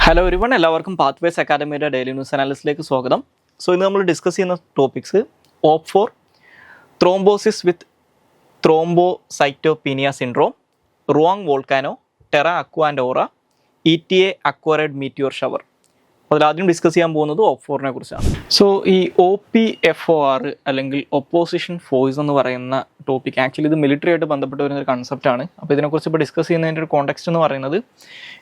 Hello everyone, എല്ലാവർക്കും pathways അക്കാഡമിയുടെ daily news അനാലിസിലേക്ക് സ്വാഗതം. ഇന്ന് നമ്മൾ ഡിസ്കസ് ചെയ്യുന്ന topics OP4, thrombosis with thrombocytopenia syndrome, Ruang volcano, Terra Aqua and Aura, ETA Aquariids meteor shower. അതിലാദ്യം ഡിസ്കസ് ചെയ്യാൻ പോകുന്നത് OP4നെ കുറിച്ചാണ്. ഈ OPFOR അല്ലെങ്കിൽ ഒപ്പോസിഷൻ ഫോഴ്സ് എന്ന് പറയുന്ന ടോപ്പിക് ആക്ച്വലി ഇത് മിലിറ്ററി ആയിട്ട് ബന്ധപ്പെട്ട് വരുന്ന ഒരു കൺസെപ്റ്റാണ്. അപ്പോൾ ഇതിനെക്കുറിച്ച് ഇപ്പോൾ ഡിസ്കസ് ചെയ്യുന്നതിൻ്റെ ഒരു കോണ്ടെക്സ്റ്റ് എന്ന് പറയുന്നത്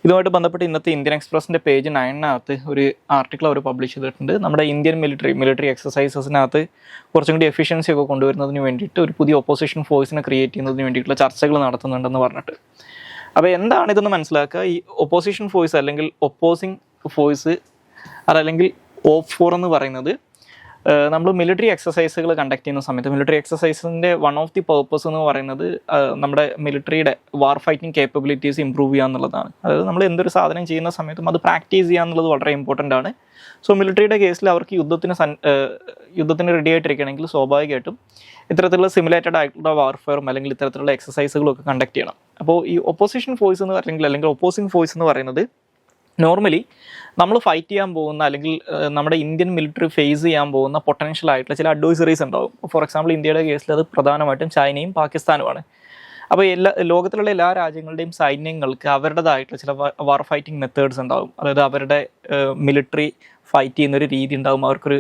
ഇതുമായിട്ട് ബന്ധപ്പെട്ട് ഇന്നത്തെ ഇന്ത്യൻ എക്സ്പ്രസിൻ്റെ പേജ് 9 ഒരു ആർട്ടിക്കിൾ അവർ പബ്ലിഷ് ചെയ്തിട്ടുണ്ട്. നമ്മുടെ ഇന്ത്യൻ മിലിറ്ററി എക്സസൈസസിനകത്ത് കുറച്ചും കൂടി എഫിഷ്യൻസി ഒക്കെ കൊണ്ടുവരുന്നതിന് വേണ്ടിയിട്ട് ഒരു പുതിയ ഒപ്പോസിഷൻ ഫോഴ്സിനെ ക്രിയേറ്റ് ചെയ്യുന്നതിന് വേണ്ടിയിട്ടുള്ള ചർച്ചകൾ നടത്തുന്നുണ്ടെന്ന് പറഞ്ഞിട്ട്. അപ്പോൾ എന്താണ് ഇതെന്ന് മനസ്സിലാക്കുക. ഈ ഒപ്പോസിഷൻ ഫോഴ്സ് അല്ലെങ്കിൽ ഒപ്പോസിങ് ഫോഴ്സ് അതല്ലെങ്കിൽ OP4 എന്ന് പറയുന്നത് നമ്മൾ മിലിറ്ററി എക്സസൈസുകൾ കണ്ടക്ട് ചെയ്യുന്ന സമയത്ത് മിലിറ്ററി എക്സസൈസിൻ്റെ വൺ ഓഫ് ദി പർപ്പസ് എന്ന് പറയുന്നത് നമ്മുടെ മിലിറ്ററിയുടെ വാർ ഫൈറ്റിംഗ് കേപ്പബിലിറ്റീസ് ഇമ്പ്രൂവ് ചെയ്യുക എന്നുള്ളതാണ്. അതായത് നമ്മൾ എന്തൊരു സാധനം ചെയ്യുന്ന സമയത്തും അത് പ്രാക്ടീസ് ചെയ്യുക എന്നുള്ളത് വളരെ ഇമ്പോർട്ടൻ്റ് ആണ്. മിലിറ്ററിയുടെ കേസിൽ അവർക്ക് യുദ്ധത്തിന് റെഡി ആയിട്ടിരിക്കുകയാണെങ്കിൽ സ്വാഭാവികമായിട്ടും ഇത്തരത്തിലുള്ള സിമുലേറ്റഡ് ആയിട്ടുള്ള വാർഫെയറും അല്ലെങ്കിൽ ഇത്തരത്തിലുള്ള എക്സസൈസുകളും ഒക്കെ കണ്ടക്ട് ചെയ്യണം. അപ്പോൾ ഈ ഒപ്പോസിഷൻ ഫോഴ്സ് എന്ന് അല്ലെങ്കിൽ ഒപ്പോസിങ് ഫോഴ്സ് എന്ന് പറയുന്നത് നോർമലി നമ്മൾ ഫൈറ്റ് ചെയ്യാൻ പോകുന്ന അല്ലെങ്കിൽ നമ്മുടെ ഇന്ത്യൻ മിലിറ്ററി ഫേസ് ചെയ്യാൻ പോകുന്ന പൊട്ടൻഷ്യൽ ആയിട്ടുള്ള ചില അഡ്വൈസറീസ് ഉണ്ടാവും. ഫോർ എക്സാമ്പിൾ ഇന്ത്യയുടെ കേസിൽ അത് പ്രധാനമായിട്ടും ചൈനയും പാകിസ്ഥാനുമാണ്. അപ്പോൾ ലോകത്തിലുള്ള എല്ലാ രാജ്യങ്ങളുടെയും സൈന്യങ്ങൾക്ക് അവരുടേതായിട്ടുള്ള ചില വാർ ഫൈറ്റിംഗ് മെത്തേഡ്സ് ഉണ്ടാവും. അതായത് അവരുടെ മിലിറ്ററി ഫൈറ്റ് ചെയ്യുന്നൊരു രീതി ഉണ്ടാവും, അവർക്കൊരു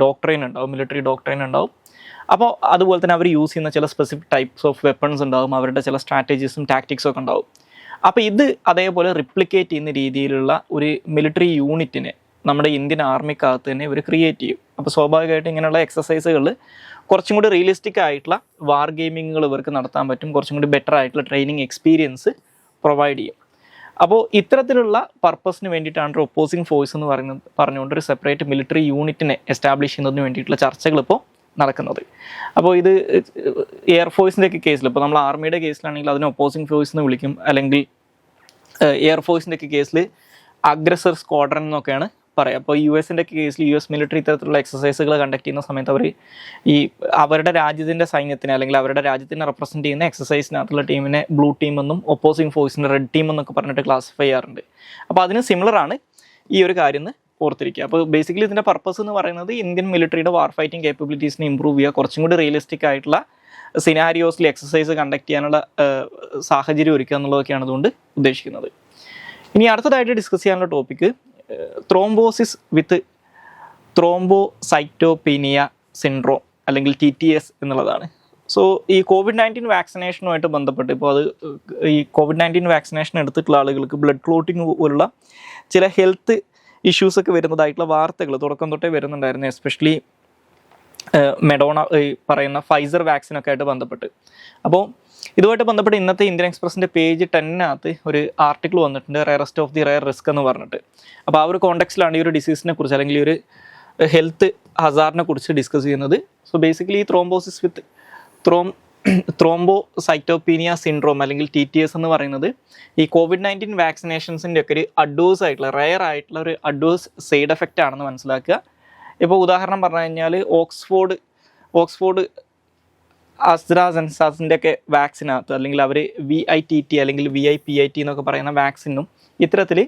ഡോക്ട്രൈൻ ഉണ്ടാവും, മിലിറ്ററി ഡോക്ട്രൈൻ ഉണ്ടാവും. അപ്പോൾ അതുപോലെ തന്നെ അവർ യൂസ് ചെയ്യുന്ന ചില സ്പെസിഫിക് ടൈപ്സ് ഓഫ് വെപ്പൺസ് ഉണ്ടാവും, അവരുടെ ചില സ്ട്രാറ്റജീസും ടാക്ടിക്സും ഒക്കെ ഉണ്ടാവും. അപ്പോൾ ഇത് അതേപോലെ റിപ്ലിക്കേറ്റ് ചെയ്യുന്ന രീതിയിലുള്ള ഒരു മിലിറ്ററി യൂണിറ്റിനെ നമ്മുടെ ഇന്ത്യൻ ആർമിക്കകത്ത് തന്നെ ഇവർ ക്രിയേറ്റ് ചെയ്യും. അപ്പോൾ സ്വാഭാവികമായിട്ടും ഇങ്ങനെയുള്ള എക്സസൈസുകളിൽ കുറച്ചും കൂടി റിയലിസ്റ്റിക് ആയിട്ടുള്ള വാർ ഗെയിമിങ്ങുകൾ ഇവർക്ക് നടത്താൻ പറ്റും, കുറച്ചും കൂടി ബെറ്റർ ആയിട്ടുള്ള ട്രെയിനിങ് എക്സ്പീരിയൻസ് പ്രൊവൈഡ് ചെയ്യും. അപ്പോൾ ഇത്തരത്തിലുള്ള പർപ്പസിന് വേണ്ടിയിട്ടാണ് ഒപ്പോസിങ് ഫോഴ്സ് എന്ന് പറഞ്ഞുകൊണ്ട് ഒരു സെപ്പറേറ്റ് മിലിറ്ററി യൂണിറ്റിനെ എസ്റ്റാബ്ലിഷ് ചെയ്യുന്നതിന് വേണ്ടിയിട്ടുള്ള ചർച്ചകൾ ഇപ്പോൾ നടക്കുന്നത്. അപ്പോൾ ഇത് എയർഫോഴ്സിൻ്റെ ഒക്കെ കേസിൽ, ഇപ്പോൾ നമ്മൾ ആർമിയുടെ കേസിലാണെങ്കിൽ അതിനെ ഒപ്പോസിങ് ഫോഴ്സ് എന്ന് വിളിക്കും, അല്ലെങ്കിൽ എയർഫോഴ്സിൻ്റെ ഒക്കെ കേസിൽ അഗ്രസർ സ്ക്വാഡ്രൻ എന്നൊക്കെയാണ് പറയുക. അപ്പോൾ US ഒക്കെ കേസിൽ US മിലിറ്ററി ഇത്തരത്തിലുള്ള എക്സസൈസുകൾ കണ്ടക്ട് ചെയ്യുന്ന സമയത്ത് അവർ അവരുടെ രാജ്യത്തിൻ്റെ സൈന്യത്തിനെ അല്ലെങ്കിൽ അവരുടെ രാജ്യത്തിനെ റെപ്രസെൻറ്റ് ചെയ്യുന്ന എക്സസൈസിനകത്തുള്ള ടീമിനെ ബ്ലൂ ടീം എന്നും ഒപ്പോസിങ് ഫോഴ്സിൻ്റെ റെഡ് ടീം എന്നൊക്കെ പറഞ്ഞിട്ട് ക്ലാസിഫൈ ചെയ്യാറുണ്ട്. അപ്പോൾ അതിന് സിമിലറാണ് ഈ ഒരു കാര്യം എന്ന് ഓർത്തിരിക്കുക. അപ്പോൾ ബേസിക്കലി ഇതിൻ്റെ പർപ്പസ് എന്ന് പറയുന്നത് ഇന്ത്യൻ മിലിറ്ററിയുടെ വാർ ഫൈറ്റിംഗ് കേപ്പബിലിറ്റീസിനെ ഇമ്പ്രൂവ് ചെയ്യുക, കുറച്ചും കൂടി റിയലിസ്റ്റിക് ആയിട്ടുള്ള സിനാരിയോസിൽ എക്സസൈസ് കണ്ടക്ട് ചെയ്യാനുള്ള സാഹചര്യം ഒരുക്കുക എന്നുള്ളതൊക്കെയാണ് അതുകൊണ്ട് ഉദ്ദേശിക്കുന്നത്. ഇനി അടുത്തതായിട്ട് ഡിസ്കസ് ചെയ്യാനുള്ള topic thrombosis with thrombocytopenia syndrome അല്ലെങ്കിൽ TTS എന്നുള്ളതാണ്. ഈ COVID-19 വാക്സിനേഷനുമായിട്ട് ബന്ധപ്പെട്ട് ഇപ്പോൾ ഈ COVID-19 വാക്സിനേഷൻ എടുത്തിട്ടുള്ള ആളുകൾക്ക് ബ്ലഡ് ക്ലോട്ടിങ് പോലുള്ള ചില ഹെൽത്ത് ഇഷ്യൂസൊക്കെ വരുന്നതായിട്ടുള്ള വാർത്തകൾ തുടക്കം തൊട്ടേ വരുന്നുണ്ടായിരുന്നു, എസ്പെഷ്യലി മെഡോണ പറയുന്ന ഫൈസർ വാക്സിനൊക്കെ ആയിട്ട് ബന്ധപ്പെട്ട്. അപ്പോൾ ഇതുമായിട്ട് ബന്ധപ്പെട്ട് ഇന്നത്തെ ഇന്ത്യൻ എക്സ്പ്രസിൻ്റെ പേജ് 10 ഒരു ആർട്ടിക്കിൾ വന്നിട്ടുണ്ട്, rarest of the rare risk എന്ന് പറഞ്ഞിട്ട്. അപ്പോൾ ആ ഒരു കോണ്ടെക്സ്റ്റിലാണ് ഈ ഒരു ഡിസീസിനെ കുറിച്ച് അല്ലെങ്കിൽ ഈ ഒരു ഹെൽത്ത് ഹസാറിനെ കുറിച്ച് ഡിസ്കസ് ചെയ്യുന്നത്. ബേസിക്കലി ഈ ത്രോംബോസിസ് വിത്ത് ത്രോംബോസൈറ്റോപീനിയ സിൻഡ്രോം അല്ലെങ്കിൽ TTS എന്ന് പറയുന്നത് ഈ COVID-19 വാക്സിനേഷൻസിൻ്റെ ഒക്കെ ഒരു അഡ്വേഴ്സ് ആയിട്ടുള്ള റയർ ആയിട്ടുള്ള ഒരു അഡ്വേഴ്സ് സൈഡ് എഫക്റ്റ് ആണെന്ന് മനസ്സിലാക്കുക. ഇപ്പോൾ ഉദാഹരണം പറഞ്ഞു കഴിഞ്ഞാൽ ഓക്സ്ഫോർഡ് ആസ്ട്രാസെനക്കാസിൻ്റെ ഒക്കെ വാക്സിനകത്ത് അല്ലെങ്കിൽ അവർ VITT അല്ലെങ്കിൽ VIPIT എന്നൊക്കെ പറയുന്ന വാക്സിനും ഇത്തരത്തിൽ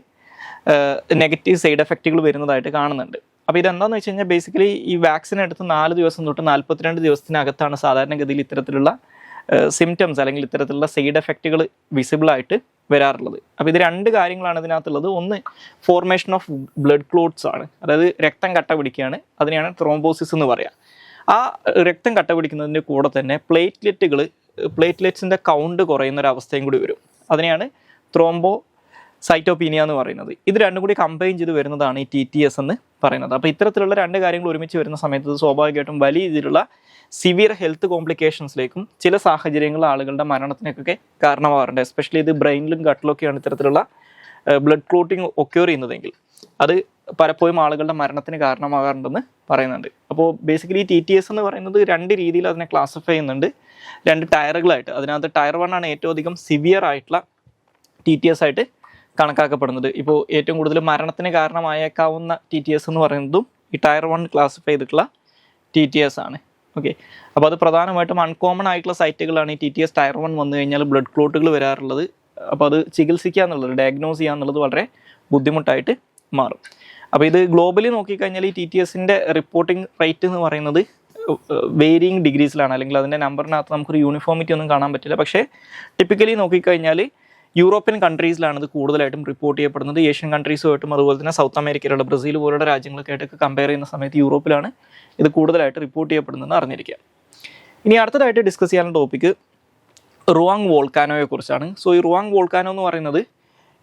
നെഗറ്റീവ് സൈഡ് എഫക്റ്റുകൾ വരുന്നതായിട്ട് കാണുന്നുണ്ട്. അപ്പോൾ ഇതെന്താണെന്ന് വെച്ച് കഴിഞ്ഞാൽ ബേസിക്കലി ഈ വാക്സിൻ എടുത്ത് 4 ദിവസം തൊട്ട് 42 ദിവസത്തിനകത്താണ് സാധാരണഗതിയിൽ ഇത്തരത്തിലുള്ള സിംറ്റംസ് അല്ലെങ്കിൽ ഇത്തരത്തിലുള്ള സൈഡ് എഫക്റ്റുകൾ വിസിബിളായിട്ട് വരാറുള്ളത്. അപ്പോൾ ഇത് 2 കാര്യങ്ങളാണ് ഇതിനകത്തുള്ളത്. ഒന്ന്, ഫോർമേഷൻ ഓഫ് ബ്ലഡ് ക്ലോട്ട്സ് ആണ്, അതായത് രക്തം കട്ട പിടിക്കുകയാണ്, അതിനെയാണ് ത്രോംബോസിസ് എന്ന് പറയുക. ആ രക്തം കട്ട പിടിക്കുന്നതിൻ്റെ കൂടെ തന്നെ പ്ലേറ്റ്ലെറ്റ്സിൻ്റെ കൗണ്ട് കുറയുന്ന ഒരു അവസ്ഥയും കൂടി വരും, അതിനെയാണ് ത്രോംബോസൈറ്റോപീനിയ എന്ന് പറയുന്നത്. ഇത് രണ്ടും കൂടി കമ്പൈൻ ചെയ്ത് വരുന്നതാണ് ഈ TTS എന്ന് പറയുന്നത്. അപ്പോൾ ഇത്തരത്തിലുള്ള 2 കാര്യങ്ങൾ ഒരുമിച്ച് വരുന്ന സമയത്ത് സ്വാഭാവികമായിട്ടും വലിയ രീതിയിലുള്ള സിവിയർ ഹെൽത്ത് കോംപ്ലിക്കേഷൻസിലേക്കും ചില സാഹചര്യങ്ങളിൽ ആളുകളുടെ മരണത്തിനൊക്കെ കാരണമാകാറുണ്ട്. എസ്പെഷ്യലി ഇത് ബ്രെയിനിലും ഗട്ടിലൊക്കെയാണ് ഇത്തരത്തിലുള്ള ബ്ലഡ് ക്ലോട്ടിങ് ഒക്യൂർ ചെയ്യുന്നതെങ്കിൽ അത് പലപ്പോഴും ആളുകളുടെ മരണത്തിന് കാരണമാകാറുണ്ടെന്ന് പറയുന്നുണ്ട്. അപ്പോൾ ബേസിക്കലി TTS എന്ന് പറയുന്നത് 2 രീതിയിൽ അതിനെ ക്ലാസിഫൈ ചെയ്യുന്നുണ്ട്, 2 ടയറുകളായിട്ട്. അതിനകത്ത് ടയർ 1 ആണ് ഏറ്റവും അധികം സിവിയർ ആയിട്ടുള്ള TTS ആയിട്ട് കണക്കാക്കപ്പെടുന്നത്. ഇപ്പോൾ ഏറ്റവും കൂടുതൽ മരണത്തിന് കാരണമായേക്കാവുന്ന TTS എന്ന് പറയുന്നതും ഈ ടയർ 1 ക്ലാസിഫൈ ചെയ്തിട്ടുള്ള TTS ആണ്. ഓക്കെ, അപ്പോൾ അത് പ്രധാനമായിട്ടും അൺകോമൺ ആയിട്ടുള്ള സൈറ്റുകളാണ് ഈ TTS ടയർ 1 വന്നു കഴിഞ്ഞാൽ ബ്ലഡ് ക്ലോട്ടുകൾ വരാറുള്ളത്. അപ്പോൾ അത് ചികിത്സിക്കുക എന്നുള്ളത്, ഡയഗ്നോസ് ചെയ്യുക എന്നുള്ളത് വളരെ ബുദ്ധിമുട്ടായിട്ട് മാറും. അപ്പോൾ ഇത് ഗ്ലോബലി നോക്കിക്കഴിഞ്ഞാൽ ഈ TTSൻ്റെ റിപ്പോർട്ടിംഗ് റേറ്റ് എന്ന് പറയുന്നത് വേരിയിങ് ഡിഗ്രീസിലാണ്, അല്ലെങ്കിൽ അതിൻ്റെ നമ്പറിനകത്ത് നമുക്കൊരു യൂണിഫോമിറ്റി ഒന്നും കാണാൻ പറ്റില്ല. പക്ഷേ ടിപ്പിക്കലി നോക്കിക്കഴിഞ്ഞാൽ യൂറോപ്യൻ കൺട്രീസിലാണ് ഇത് കൂടുതലായിട്ടും റിപ്പോർട്ട് ചെയ്യപ്പെടുന്നത്. ഏഷ്യൻ കൺട്രീസുമായിട്ടും അതുപോലെ തന്നെ സൗത്ത് അമേരിക്കയിലുള്ള ബ്രസീൽ പോലുള്ള രാജ്യങ്ങളൊക്കെ ആയിട്ടൊക്കെ കമ്പയർ ചെയ്യുന്ന സമയത്ത് യൂറോപ്പിലാണ് ഇത് കൂടുതലായിട്ട് റിപ്പോർട്ട് ചെയ്യപ്പെടുന്നതെന്ന് അറിഞ്ഞിരിക്കുക. ഇനി അടുത്തതായിട്ട് ഡിസ്കസ് ചെയ്യാനുള്ള ടോപ്പിക്ക് റുവാങ് വോൾക്കാനോയെ കുറിച്ചാണ്. സോ ഈ റുവാങ് വോൾക്കാനോ എന്ന് പറയുന്നത്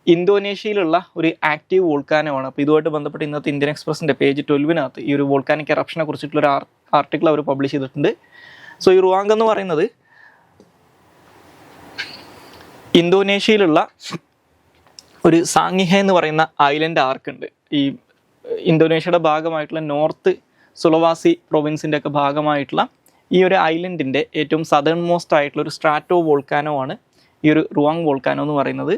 ഇന്തോനേഷ്യയിലുള്ള ഒരു ആക്റ്റീവ് വോൾക്കാനോ ആണ്. അപ്പോൾ ഇതുമായിട്ട് ബന്ധപ്പെട്ട് ഇന്നത്തെ ഇന്ത്യൻ എക്സ്പ്രസിൻ്റെ പേജ് 12 ഈ ഒരു വോൾക്കാനിക് എറപ്ഷനെ കുറിച്ചിട്ടുള്ളൊരു ആർട്ടിക്കിൾ അവർ പബ്ലിഷ് ചെയ്തിട്ടുണ്ട്. സോ ഈ റുവാങ് എന്ന് പറയുന്നത് ഇന്തോനേഷ്യയിലുള്ള ഒരു സാങ്ങിഹ എന്ന് പറയുന്ന ഐലൻഡ് ആർക്കുണ്ട്. ഈ ഇന്തോനേഷ്യയുടെ ഭാഗമായിട്ടുള്ള നോർത്ത് സുളവാസി പ്രൊവിൻസിൻ്റെ ഒക്കെ ഭാഗമായിട്ടുള്ള ഈ ഒരു ഐലൻഡിൻ്റെ ഏറ്റവും സദേൺ മോസ്റ്റ് ആയിട്ടുള്ള ഒരു സ്ട്രാറ്റോ വോൾക്കാനോ ആണ് ഈ ഒരു റുവാങ് വോൾക്കാനോ എന്ന് പറയുന്നത്.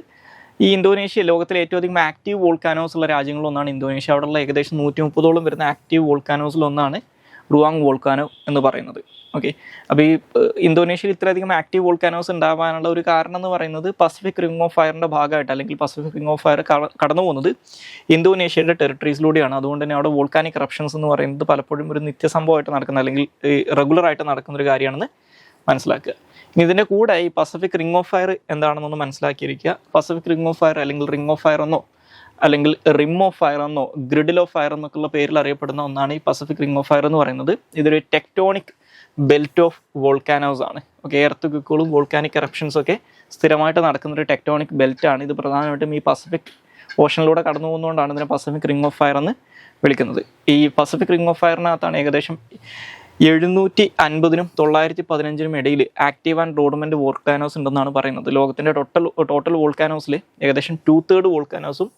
ഈ ഇന്തോനേഷ്യ ലോകത്തിലെ ഏറ്റവും അധികം ആക്റ്റീവ് വോൾക്കാനോസ് ഉള്ള രാജ്യങ്ങളിലൊന്നാണ് ഇന്തോനേഷ്യ. അവിടെയുള്ള ഏകദേശം 130ഓളം വരുന്ന ആക്റ്റീവ് വോൾക്കാനോസിലൊന്നാണ് റുവാങ് വോൾക്കാനോ എന്ന് പറയുന്നത്. ഓക്കെ, അപ്പോൾ ഈ ഇന്തോനേഷ്യയിൽ ഇത്രയധികം ആക്റ്റീവ് വോൾക്കാനോസ് ഉണ്ടാവാനുള്ള ഒരു കാരണം എന്ന് പറയുന്നത് പസഫിക് റിംഗ് ഓഫ് ഫയറിൻ്റെ ഭാഗമായിട്ട്, അല്ലെങ്കിൽ പസഫിക് റിംഗ് ഓഫ് ഫയർ കടന്നു പോകുന്നത് ഇന്തോനേഷ്യയുടെ ടെറിട്ടറീസിലൂടെയാണ്. അതുകൊണ്ട് തന്നെ അവിടെ വോൾക്കാനിക് എറപ്ഷൻസ് എന്ന് പറയുന്നത് പലപ്പോഴും ഒരു നിത്യസംഭവമായിട്ട് നടക്കുന്ന, അല്ലെങ്കിൽ റെഗുലറായിട്ട് നടക്കുന്ന ഒരു കാര്യമാണെന്ന് മനസ്സിലാക്കുക. ഇനി ഇതിൻ്റെ കൂടെ ഈ പസഫിക് റിംഗ് ഓഫ് ഫയർ എന്താണെന്നൊന്ന് മനസ്സിലാക്കിയിരിക്കുക. പസഫിക് റിംഗ് ഓഫ് ഫയർ അല്ലെങ്കിൽ റിംഗ് ഓഫ് ഫയർ എന്നോ അല്ലെങ്കിൽ റിം ഓഫ് ഫയർ എന്നോ ഗ്രിഡിൽ ഓഫ് ഫയർ എന്നൊക്കെയുള്ള പേരിൽ അറിയപ്പെടുന്ന ഒന്നാണ് ഈ പസഫിക് റിംഗ് ഓഫ് ഫയർ എന്ന് പറയുന്നത്. ഇതൊരു ടെക്ടോണിക് ബെൽറ്റ് ഓഫ് വോൾക്കാനോസ് ആണ്. ഓക്കെ, എർത്ത് ക്വിക്കുകളും വോൾക്കാനിക് എറപ്ഷൻസും ഒക്കെ സ്ഥിരമായിട്ട് നടക്കുന്ന ഒരു ടെക്ടോണിക് ബെൽറ്റ് ആണ്. ഇത് പ്രധാനമായിട്ടും ഈ പസഫിക് ഓഷനിലൂടെ കടന്നു പോകുന്നതുകൊണ്ടാണ് ഇതിനെ പസഫിക് റിംഗ് ഓഫ് ഫയർ എന്ന് വിളിക്കുന്നത്. ഈ പസഫിക് റിംഗ് ഓഫ് ഫയറിനകത്താണ് ഏകദേശം 750-നും 915-നും ഇടയിൽ ആക്റ്റീവ് ആൻഡ് ഡോർമന്റ് വോൾക്കാനോസ് ഉണ്ടെന്നാണ് പറയുന്നത്. ലോകത്തിൻ്റെ ടോട്ടൽ വോൾക്കാനോസിൽ ഏകദേശം 2/3 വോൾക്കാനോസും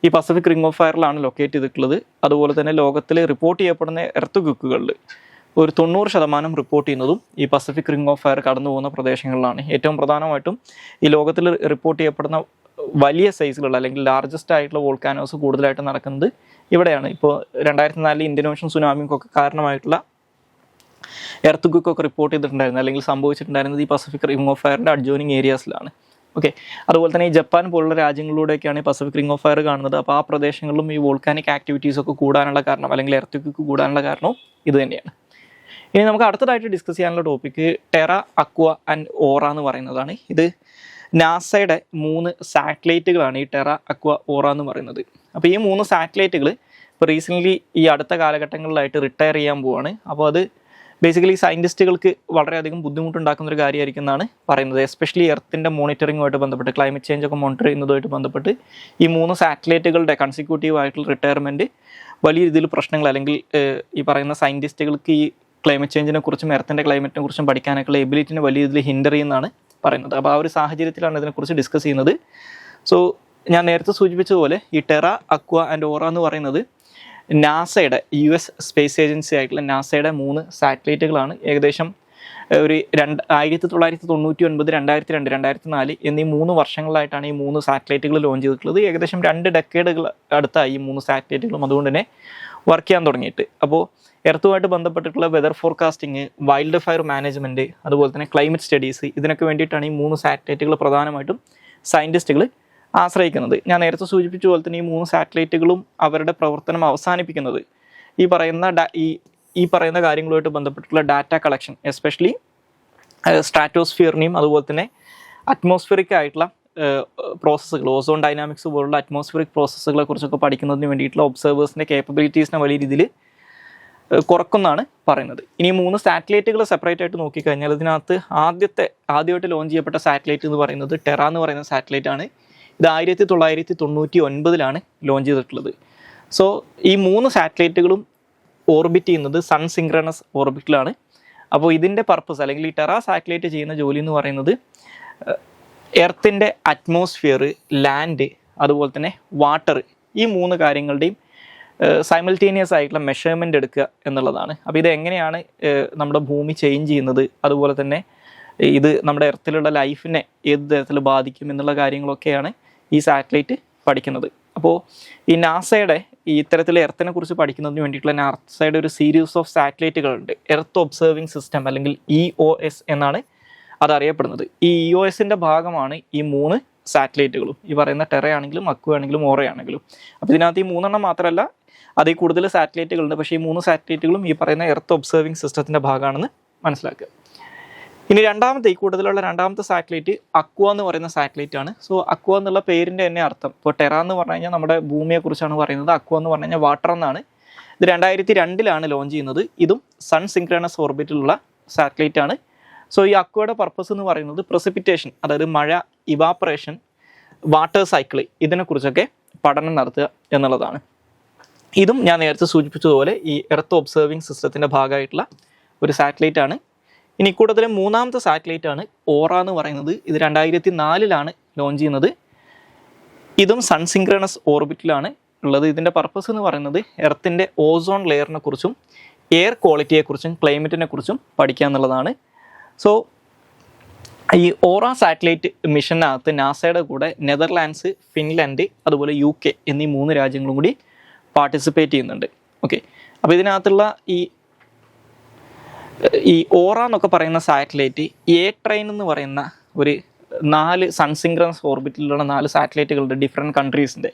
ഈ പസഫിക് റിംഗ് ഓഫ് ഫയറിലാണ് ലൊക്കേറ്റ് ചെയ്തിട്ടുള്ളത്. അതുപോലെ തന്നെ ലോകത്തിൽ റിപ്പോർട്ട് ചെയ്യപ്പെടുന്ന എർത്ത് ക്വിക്കുകളിൽ ഒരു 90% റിപ്പോർട്ട് ചെയ്യുന്നതും ഈ പസഫിക് റിംഗ് ഓഫ് ഫയർ കടന്നു പോകുന്ന പ്രദേശങ്ങളിലാണ്. ഏറ്റവും പ്രധാനമായിട്ടും ഈ ലോകത്തിൽ റിപ്പോർട്ട് ചെയ്യപ്പെടുന്ന വലിയ സൈസിലുള്ള അല്ലെങ്കിൽ ലാർജസ്റ്റ് ആയിട്ടുള്ള വോൾക്കാനോസ് കൂടുതലായിട്ട് നടക്കുന്നത് ഇവിടെയാണ്. ഇപ്പോൾ 2004 ഇന്ത്യൻ ഓഷൻ സുനാമിക്കൊക്കെ കാരണമായിട്ടുള്ള എർത്ത് ക്വിക്കൊക്കെ റിപ്പോർട്ട് ചെയ്തിട്ടുണ്ടായിരുന്നത് അല്ലെങ്കിൽ സംഭവിച്ചിട്ടുണ്ടായിരുന്നത് ഈ പസഫിക് റിംഗ് ഓഫ് ഫയറിൻ്റെ അഡ്ജോയിനിങ് ഏരിയാസിലാണ്. ഓക്കെ, അതുപോലെ തന്നെ ഈ ജപ്പാൻ പോലുള്ള രാജ്യങ്ങളിലൂടെയൊക്കെയാണ് ഈ പസഫിക് റിംഗ് ഓഫ് ഫയർ കാണുന്നത്. അപ്പോൾ ആ പ്രദേശങ്ങളിലും ഈ വോൾക്കാനിക് ആക്ടിവിറ്റീസ് ഒക്കെ കൂടാനുള്ള കാരണം, അല്ലെങ്കിൽ എർത്ത് ക്വിക്ക് കൂടാനുള്ള കാരണവും ഇത് തന്നെയാണ്. ഇനി നമുക്ക് അടുത്തതായിട്ട് ഡിസ്കസ് ചെയ്യാനുള്ള ടോപ്പിക്ക് ടെറ, അക്വ ആൻഡ് ഓറ എന്ന് പറയുന്നതാണ്. ഇത് നാസയുടെ 3 സാറ്റലൈറ്റുകളാണ് ഈ ടെറ, അക്വ, ഓറ എന്ന് പറയുന്നത്. അപ്പോൾ ഈ 3 സാറ്റലൈറ്റുകൾ ഇപ്പോൾ റീസെൻ്റ്ലി ഈ അടുത്ത കാലഘട്ടങ്ങളിലായിട്ട് റിട്ടയർ ചെയ്യാൻ പോവുകയാണ്. അപ്പോൾ അത് ബേസിക്കലി സയൻറ്റിസ്റ്റുകൾക്ക് വളരെയധികം ബുദ്ധിമുട്ടുണ്ടാക്കുന്ന ഒരു കാര്യമായിരിക്കും എന്നാണ് പറയുന്നത്. എസ്പെഷ്യലി എർത്തിൻ്റെ മോണിറ്ററിങ്ങുമായിട്ട് ബന്ധപ്പെട്ട്, ക്ലൈമറ്റ് ചേഞ്ച് ഒക്കെ മോണിറ്റർ ചെയ്യുന്നതുമായിട്ട് ബന്ധപ്പെട്ട് ഈ 3 സാറ്റലൈറ്റുകളുടെ കൺസിക്യൂട്ടീവ് ആയിട്ടുള്ള റിട്ടയർമെൻറ്റ് വലിയ രീതിയിൽ പ്രശ്നങ്ങൾ, അല്ലെങ്കിൽ ഈ പറയുന്ന സയൻറ്റിസ്റ്റുകൾക്ക് ഈ ക്ലൈമറ്റ് ചേഞ്ചിനെ കുറിച്ചും എർത്തിൻ്റെ ക്ലൈമറ്റിനെ കുറിച്ചും പഠിക്കാനൊക്കെയുള്ള എബിലിറ്റിനെ വലിയ രീതിയിൽ ഹിൻഡർ ചെയ്യുന്നതാണ് പറയുന്നത്. അപ്പോൾ ആ ഒരു സാഹചര്യത്തിലാണ് ഇതിനെക്കുറിച്ച് ഡിസ്കസ് ചെയ്യുന്നത്. സോ ഞാൻ നേരത്തെ സൂചിപ്പിച്ചതുപോലെ ഈ ടെറ, അക്വ ആൻഡ് ഓറ എന്ന് പറയുന്നത് നാസയുടെ US സ്പേസ് ഏജൻസി ആയിട്ടുള്ള നാസയുടെ 3 സാറ്റലൈറ്റുകളാണ്. ഏകദേശം ഒരു 1999, 2002, 2004 എന്നീ 3 വർഷങ്ങളായിട്ടാണ് ഈ 3 സാറ്റലൈറ്റുകൾ ലോഞ്ച് ചെയ്തിട്ടുള്ളത്. ഏകദേശം 2 ഡെക്കേഡുകൾ അടുത്തായി ഈ 3 സാറ്റലൈറ്റുകളും അതുകൊണ്ട് തന്നെ വർക്ക് ചെയ്യാൻ തുടങ്ങിയിട്ട്. അപ്പോൾ എർത്തുമായിട്ട് ബന്ധപ്പെട്ടിട്ടുള്ള weather forecasting, wild fire management, അതുപോലെ തന്നെ ക്ലൈമറ്റ് സ്റ്റഡീസ്, ഇതിനൊക്കെ വേണ്ടിയിട്ടാണ് ഈ 3 സാറ്റലൈറ്റുകൾ പ്രധാനമായിട്ടും സയൻറ്റിസ്റ്റുകൾ ആശ്രയിക്കുന്നത്. ഞാൻ നേരത്തെ സൂചിപ്പിച്ച പോലെ തന്നെ ഈ 3 സാറ്റലൈറ്റുകളും അവരുടെ പ്രവർത്തനം അവസാനിപ്പിക്കുന്നത് ഈ പറയുന്ന കാര്യങ്ങളുമായിട്ട് ബന്ധപ്പെട്ടിട്ടുള്ള ഡാറ്റ കളക്ഷൻ, എസ്പെഷ്യലി സ്ട്രാറ്റോസ്ഫിയറിനെയും അതുപോലെ തന്നെ അറ്റ്മോസ്ഫിയറിക് ആയിട്ടുള്ള പ്രോസസ്സുകൾ, ഓസോൺ ഡൈനാമിക്സ് പോലുള്ള അറ്റ്മോസ്ഫിയറിക് പ്രോസസ്സുകളെ കുറിച്ചൊക്കെ പഠിക്കുന്നതിന് വേണ്ടിയിട്ടുള്ള ഒബ്സർവേഴ്സിൻ്റെ കേപ്പബിലിറ്റീസിനെ വലിയ രീതിയിൽ കുറക്കുമെന്നാണ് പറയുന്നത്. ഇനി 3 സാറ്റലൈറ്റുകൾ സെപ്പറേറ്റ് ആയിട്ട് നോക്കിക്കഴിഞ്ഞാൽ ഇതിനകത്ത് ആദ്യമായിട്ട് ലോഞ്ച് ചെയ്യപ്പെട്ട സാറ്റലൈറ്റ് എന്ന് പറയുന്നത് ടെറ എന്ന് പറയുന്ന സാറ്റലൈറ്റ് ആണ്. ഇത് 1999 ലോഞ്ച് ചെയ്തിട്ടുള്ളത്. സോ ഈ 3 സാറ്റലൈറ്റുകളും ഓർബിറ്റ് ചെയ്യുന്നത് സൺ സിങ്ക്രണസ് ഓർബിറ്റിലാണ്. അപ്പോൾ ഇതിൻ്റെ പർപ്പസ്, അല്ലെങ്കിൽ ഈ ടെറ സാറ്റലൈറ്റ് ചെയ്യുന്ന ജോലി എന്ന് പറയുന്നത് എർത്തിൻ്റെ അറ്റ്മോസ്ഫിയർ, ലാൻഡ്, അതുപോലെ തന്നെ വാട്ടർ, ഈ 3 കാര്യങ്ങളുടെയും സൈമൾട്ടേനിയസ് ആയിട്ടുള്ള മെഷർമെൻ്റ് എടുക്കുക എന്നുള്ളതാണ്. അപ്പോൾ ഇത് എങ്ങനെയാണ് നമ്മുടെ ഭൂമി ചേഞ്ച് ചെയ്യുന്നത്, അതുപോലെ തന്നെ ഇത് നമ്മുടെ എർത്തിലുള്ള ലൈഫിനെ ഏത് തരത്തിൽ ബാധിക്കും എന്നുള്ള കാര്യങ്ങളൊക്കെയാണ് ഈ സാറ്റലൈറ്റ് പഠിക്കുന്നത്. അപ്പോൾ ഈ നാസയുടെ ഈ ഇത്തരത്തിൽ എർത്തിനെ കുറിച്ച് പഠിക്കുന്നതിന് വേണ്ടിയിട്ടുള്ള നാസയുടെ ഒരു സീരീസ് ഓഫ് സാറ്റലൈറ്റുകളുണ്ട്. എർത്ത് ഒബ്സർവിംഗ് സിസ്റ്റം, അല്ലെങ്കിൽ EOS എന്നാണ് അതറിയപ്പെടുന്നത്. ഈ EOSൻ്റെ ഭാഗമാണ് ഈ 3 സാറ്റലൈറ്റുകളും, ഈ പറയുന്ന ടെറ ആണെങ്കിലും അക്വ ആണെങ്കിലും ഓറ ആണെങ്കിലും. അപ്പോൾ ഇതിനകത്ത് ഈ 3 മാത്രമല്ല, അതിൽ കൂടുതൽ സാറ്റലൈറ്റുകളുണ്ട്. പക്ഷേ ഈ 3 സാറ്റലൈറ്റുകളും ഈ പറയുന്ന എർത്ത് ഒബ്സർവിങ് സിസ്റ്റത്തിൻ്റെ ഭാഗമാണെന്ന് മനസ്സിലാക്കുക. ഇനി ഈ കൂടുതലുള്ള രണ്ടാമത്തെ സാറ്റലൈറ്റ് അക്വ എന്ന് പറയുന്ന സാറ്റലൈറ്റ് ആണ്. സോ അക്വ എന്നുള്ള പേരിൻ്റെ തന്നെ അർത്ഥം, ഇപ്പോൾ ടെറ എന്ന് പറഞ്ഞു കഴിഞ്ഞാൽ നമ്മുടെ ഭൂമിയെക്കുറിച്ചാണ് പറയുന്നത്, അക്വ എന്ന് പറഞ്ഞു കഴിഞ്ഞാൽ വാട്ടർ എന്നാണ്. ഇത് 2002 ലോഞ്ച് ചെയ്യുന്നത്. ഇതും സൺ സിൻക്രണസ് ഓർബിറ്റിലുള്ള സാറ്റലൈറ്റ് ആണ്. സോ ഈ അക്വയുടെ പർപ്പസ് എന്ന് പറയുന്നത് പ്രസിപ്പിറ്റേഷൻ, അതായത് മഴ, ഇവാപ്പറേഷൻ, വാട്ടർ സൈക്കിൾ, ഇതിനെക്കുറിച്ചൊക്കെ പഠനം നടത്തുക എന്നുള്ളതാണ്. ഇതും ഞാൻ നേരത്തെ സൂചിപ്പിച്ചതുപോലെ ഈ എർത്ത് ഒബ്സർവിങ് സിസ്റ്റത്തിൻ്റെ ഭാഗമായിട്ടുള്ള ഒരു സാറ്റലൈറ്റ് ആണ്. ഇനി കൂടുതലും മൂന്നാമത്തെ സാറ്റലൈറ്റ് ആണ് ഓറ എന്ന് പറയുന്നത്. ഇത് 2004 ലോഞ്ച് ചെയ്യുന്നത്. ഇതും സൺ സിൻക്രണസ് ഓർബിറ്റിലാണ് ഉള്ളത്. ഇതിൻ്റെ പർപ്പസ് എന്ന് പറയുന്നത് എർത്തിൻ്റെ ഓസോൺ ലെയറിനെ കുറിച്ചും എയർ ക്വാളിറ്റിയെക്കുറിച്ചും ക്ലൈമറ്റിനെ കുറിച്ചും പഠിക്കുക എന്നുള്ളതാണ്. സോ ഈ ഓറ സാറ്റലൈറ്റ് മിഷനകത്ത് നാസയുടെ കൂടെ നെതർലാൻഡ്സ്, ഫിൻലാൻഡ്, അതുപോലെ UK എന്നീ 3 രാജ്യങ്ങളും കൂടി പാർട്ടിസിപ്പേറ്റ് ചെയ്യുന്നുണ്ട്. ഓക്കെ, അപ്പോൾ ഇതിനകത്തുള്ള ഈ ഓറ എന്നൊക്കെ പറയുന്ന സാറ്റലൈറ്റ് A-ട്രെയിൻ എന്ന് പറയുന്ന ഒരു 4 സൺ സിൻക്രണസ് ഓർബിറ്റിലുള്ള 4 സാറ്റലൈറ്റുകളുണ്ട് ഡിഫറെൻറ്റ് കൺട്രീസിൻ്റെ.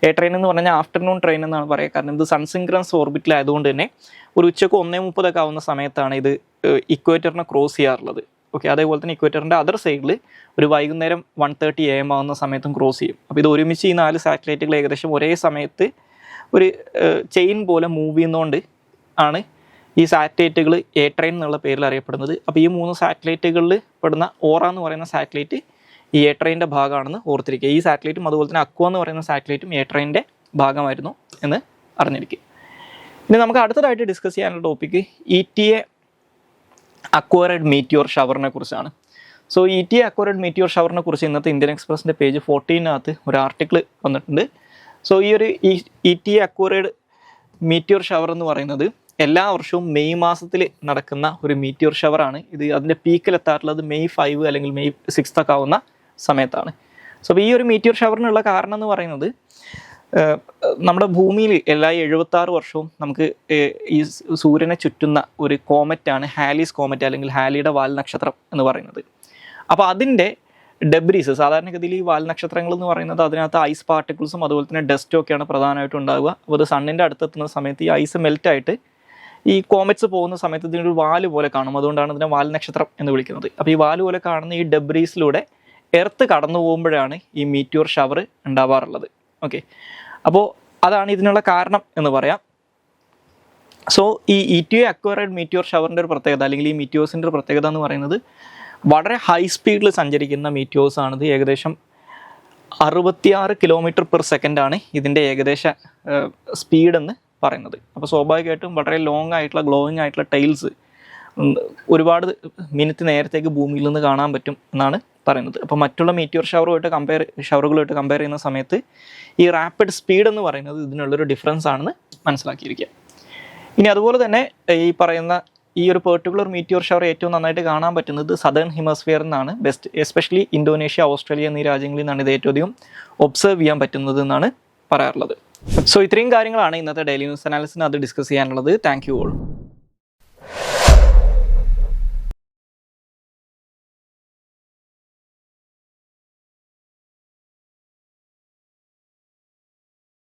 A-ട്രെയിൻ എന്ന് പറഞ്ഞാൽ ആഫ്റ്റർനൂൺ ട്രെയിൻ എന്നാണ് പറയുക. കാരണം ഇത് സൺ സിൻക്രണസ് ഓർബിറ്റിലായതുകൊണ്ട് തന്നെ ഒരു ഉച്ചക്ക് 1:30 ആവുന്ന സമയത്താണ് ഇത് ഇക്വേറ്ററിനെ ക്രോസ് ചെയ്യാറുള്ളത്. ഓക്കെ, അതേപോലെ തന്നെ ഇക്വേറ്ററിൻ്റെ അതർ സൈഡിൽ ഒരു വൈകുന്നേരം 1:30 AM ആവുന്ന സമയത്തും ക്രോസ് ചെയ്യും. അപ്പോൾ ഇത് ഒരുമിച്ച് ഈ 4 സാറ്റലൈറ്റുകൾ ഏകദേശം ഒരേ സമയത്ത് ഒരു ചെയിൻ പോലെ മൂവ് ചെയ്യുന്നതുകൊണ്ട് ആണ് ഈ സാറ്റലൈറ്റുകൾ A-ട്രെയിൻ എന്നുള്ള പേരിൽ അറിയപ്പെടുന്നത്. അപ്പോൾ ഈ 3 സാറ്റലൈറ്റുകളിൽ പെടുന്ന ഓറ എന്ന് പറയുന്ന സാറ്റലൈറ്റ് ഈ A-ട്രെയിൻ്റെ ഭാഗമാണെന്ന് ഓർത്തിരിക്കുക. ഈ സാറ്റലൈറ്റും അതുപോലെ തന്നെ അക്വ എന്ന് പറയുന്ന സാറ്റലൈറ്റും A-ട്രെയിൻ്റെ ഭാഗമായിരുന്നു എന്ന് അറിഞ്ഞിരിക്കുക. ഇനി നമുക്ക് അടുത്തതായിട്ട് ഡിസ്കസ് ചെയ്യാനുള്ള ടോപ്പിക്ക് ETA അക്വയർഡ് മീറ്റിയോർ ഷവറിനെ കുറിച്ചാണ്. സോ ETA അക്വയർഡ് മീറ്റിയോർ ഷവറിനെ കുറിച്ച് ഇന്നത്തെ ഇന്ത്യൻ എക്സ്പ്രസിൻ്റെ പേജ് 14 ഒരു ആർട്ടിക്കിൾ വന്നിട്ടുണ്ട്. സോ ഈ ഒരു ETA അക്വയർഡ് മീറ്റിയോർ ഷവർ എന്ന് പറയുന്നത് എല്ലാ വർഷവും മെയ് മാസത്തിൽ നടക്കുന്ന ഒരു മീറ്റിയോർ ഷവറാണ്. ഇത് അതിൻ്റെ പീക്കിലെത്താറുള്ളത് May 5 അല്ലെങ്കിൽ May 6 ആവുന്ന സമയത്താണ്. സോ ഈ ഒരു മീറ്റിയോർ ഷവറിനുള്ള കാരണം എന്ന് പറയുന്നത് നമ്മുടെ ഭൂമിയിൽ എല്ലാ 76 വർഷവും നമുക്ക് ഈ സൂര്യനെ ചുറ്റുന്ന ഒരു കോമറ്റാണ് ഹാലീസ് കോമറ്റ് അല്ലെങ്കിൽ ഹാലിയുടെ വാൽ നക്ഷത്രം എന്ന് പറയുന്നത്. അപ്പോൾ അതിൻ്റെ ഡെബ്രീസ്, സാധാരണഗതിയിൽ ഈ വാൽ നക്ഷത്രങ്ങൾ എന്ന് പറയുന്നത് അതിനകത്ത് ഐസ് പാർട്ടിക്കിൾസും അതുപോലെ തന്നെ ഡസ്റ്റും ഒക്കെയാണ് പ്രധാനമായിട്ടും ഉണ്ടാവുക. അപ്പോൾ അത് സണ്ണിൻ്റെ അടുത്തെത്തുന്ന സമയത്ത് ഈ ഐസ് മെൽറ്റായിട്ട് ഈ കോമറ്റ്സ് പോകുന്ന സമയത്ത് ഇതിനൊരു വാല് പോലെ കാണും. അതുകൊണ്ടാണ് ഇതിനെ വാൽ നക്ഷത്രം എന്ന് വിളിക്കുന്നത്. അപ്പോൾ ഈ വാല് പോലെ കാണുന്ന ഈ ഡെബ്രീസിലൂടെ എർത്ത് കടന്നു പോകുമ്പോഴാണ് ഈ മീറ്റിയോർ ഷവർ ഉണ്ടാവാറുള്ളത്. ഓക്കെ, അപ്പോൾ അതാണ് ഇതിനുള്ള കാരണം എന്ന് പറയാം. സോ ഈ ETA അക്വയർഡ് മീറ്റിയോർ ഷവറിൻ്റെ ഒരു പ്രത്യേകത അല്ലെങ്കിൽ ഈ മീറ്റിയോസിൻ്റെ ഒരു പ്രത്യേകത എന്ന് പറയുന്നത് വളരെ ഹൈ സ്പീഡിൽ സഞ്ചരിക്കുന്ന മീറ്റിയോസ് ആണിത്. ഏകദേശം 66 km/s ആണ് ഇതിൻ്റെ ഏകദേശ സ്പീഡെന്ന് പറയുന്നത്. അപ്പോൾ സ്വാഭാവികമായിട്ടും വളരെ ലോങ് ആയിട്ടുള്ള ഗ്ലോയിങ് ആയിട്ടുള്ള ടൈൽസ് ഒരുപാട് മിനിറ്റ് നേരത്തേക്ക് ഭൂമിയിൽ നിന്ന് കാണാൻ പറ്റും എന്നാണ് പറയുന്നത്. അപ്പോൾ മറ്റുള്ള മീറ്റിയോർ ഷവറുകളുമായിട്ട് കമ്പയർ ചെയ്യുന്ന സമയത്ത് ഈ റാപ്പിഡ് സ്പീഡ് എന്ന് പറയുന്നത് ഇതിനുള്ളൊരു ഡിഫറൻസ് ആണെന്ന് മനസ്സിലാക്കിയിരിക്കുക. ഇനി അതുപോലെ തന്നെ ഈ പറയുന്ന ഈ ഒരു പെർട്ടിക്കുലർ മീറ്റിയോർ ഷവർ ഏറ്റവും നന്നായിട്ട് കാണാൻ പറ്റുന്നത് സദേൺ ഹെമിസ്ഫിയറിൽ നിന്നാണ് എസ്പെഷ്യലി ഇന്തോനേഷ്യ, ഓസ്ട്രേലിയ എന്നീ രാജ്യങ്ങളിൽ നിന്നാണ് ഇത് ഏറ്റവും അധികം ഒബ്സർവ് ചെയ്യാൻ പറ്റുന്നത് എന്നാണ് പറയാറുള്ളത്. സോ ഇത്രയും കാര്യങ്ങളാണ് ഇന്നത്തെ ഡെയിലി ന്യൂസ് അനാലിസിന് അത് ഡിസ്കസ് ചെയ്യാനുള്ളത്. Thank you all.